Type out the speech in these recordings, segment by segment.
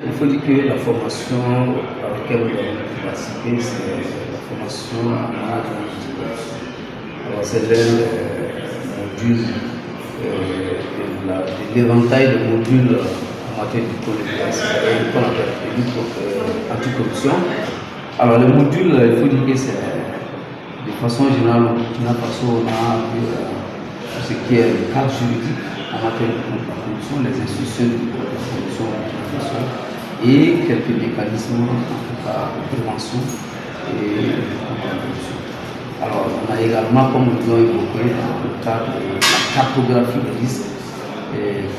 Il faut dire que la formation à laquelle nous avons participé, c'est la formation en management de production. Alors c'est l'un des modules, de l'éventail de modules en matière de politique, c'est qu'on appelle anticorruption. Alors le module, il faut dire que c'est de façon générale, au Burkina Faso, on a vu ce qui est le cadre juridique en matière de corruption, les institutions de corruption au Burkina Faso, et quelques mécanismes en tout cas de prévention et de corruption. Alors, on a également, comme nous l'avons évoqué, dans le cadre de la cartographie des risques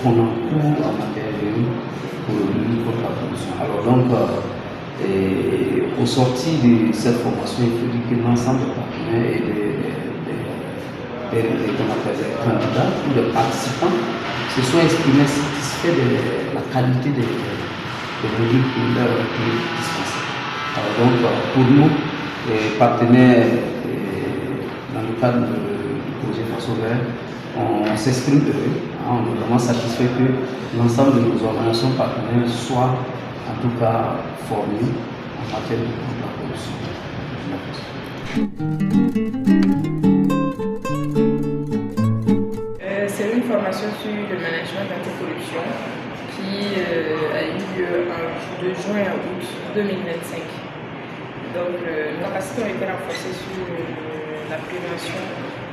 qu'on encourt en matière de lutte contre la corruption. Alors, donc, au sorti de cette formation, il faut dire que l'ensemble des partenaires et des candidats ou des participants se sont exprimés satisfaits de la qualité des modules qui leur ont été dispensés. Alors donc, pour nous, les partenaires dans le cadre du projet Faso Vert, on s'exprime heureux. On est vraiment satisfait que l'ensemble de nos organisations partenaires soient en tout cas formés en matière de la corruption. C'est une formation sur le management d'anticorruption qui a eu lieu de juin à août 2025. Donc, nos capacités ont été renforcées sur la prévention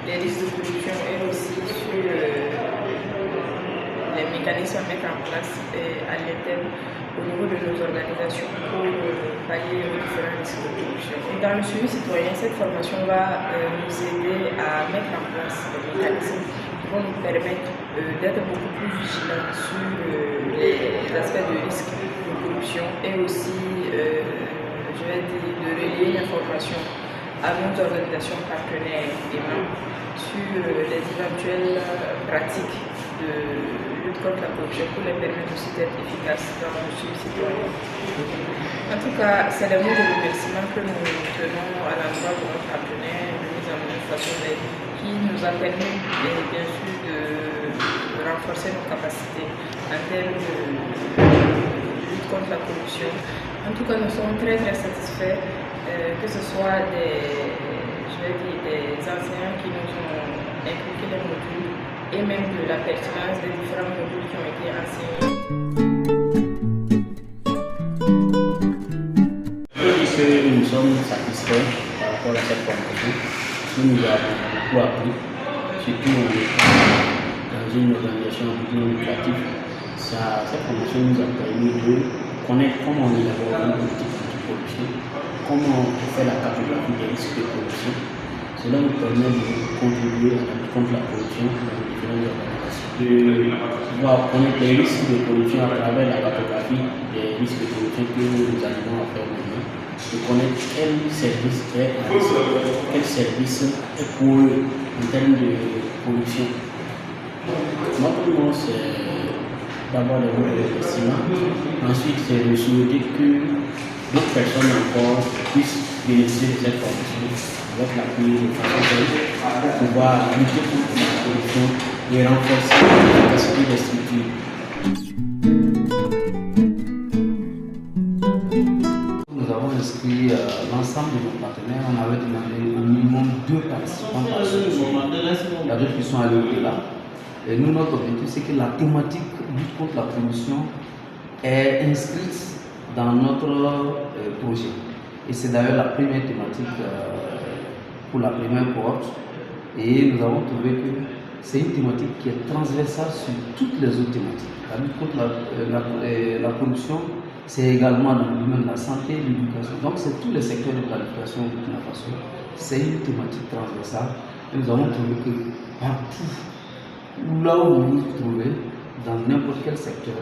des risques de corruption et aussi sur les mécanismes à mettre en place à l'interne au niveau de nos organisations pour pallier aux différents risques de corruption. Et dans le suivi citoyen, cette formation va nous aider à mettre en place des mécanismes qui vont nous permettre d'être beaucoup plus vigilants sur les aspects de risque de corruption et aussi, je vais dire, de relier l'information à nos organisations partenaires et membres sur les éventuelles pratiques de lutte contre la corruption pour les permettre aussi d'être efficaces dans le suivi citoyen. En tout cas, c'est le mot de remerciement que nous tenons à l'endroit de notre partenaire de mise en œuvre Faso Vert qui nous a permis bien sûr de renforcer nos capacités en termes de lutte contre la corruption. En tout cas, nous sommes très satisfaits que ce soit des enseignants qui nous ont inculqué les modules et même de la pertinence des différents modules qui ont été enseignés. Nous sommes satisfaits par rapport à cette formation. Nous avons beaucoup appris, surtout dans une organisation non lucrative. Cette formation nous a permis de connaître comment on élabore une politique anticorruption, comment on fait la cartographie des risques de corruption. Cela nous permet de contribuer à la lutte contre la corruption dans les différentes organisations. De pouvoir connaître les risques de corruption à travers la cartographie des risques de corruption que nous allons à faire maintenant. De connaître quel service est pour en termes de corruption. Notre mot, c'est d'abord le mot de remerciement. Ensuite, c'est de souhaiter que d'autres personnes encore puissent bénéficier de cette formation avec l'appui de Faso Vert pour pouvoir lutter contre la corruption et renforcer l'efficacité des structures. Nous avons inscrit l'ensemble de nos partenaires. On avait demandé au minimum 2 participants par section. Il y a d'autres qui sont allés au-delà. Et nous, notre objectif, c'est que la thématique lutte contre la corruption est inscrite dans notre projet. Et c'est d'ailleurs la première thématique pour la première cohorte. Et nous avons trouvé que c'est une thématique qui est transversale sur toutes les autres thématiques. La lutte contre la corruption, c'est également dans le domaine de la santé, de l'éducation. Donc c'est tous les secteurs de planification au Burkina Faso. C'est une thématique transversale. Et nous avons trouvé que partout, là où vous vous trouvez, dans n'importe quel secteur,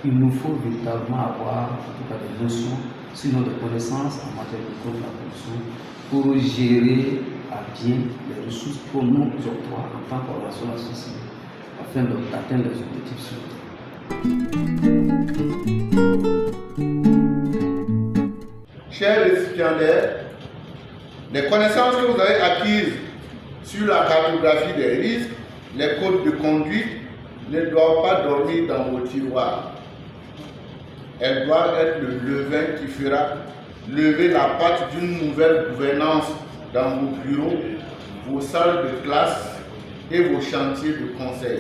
il nous faut véritablement avoir en tout cas des notions, sinon des connaissances en matière de contrôle de la corruption pour gérer à bien les ressources qu'on nous octroie en tant qu'organisation associée afin d'atteindre les objectifs souhaités. Chers récipiendaires, les connaissances que vous avez acquises sur la cartographie des risques, les codes de conduite, ne doivent pas dormir dans vos tiroirs. Elles doivent être le levain qui fera lever la patte d'une nouvelle gouvernance dans vos bureaux, vos salles de classe et vos chantiers de conseil.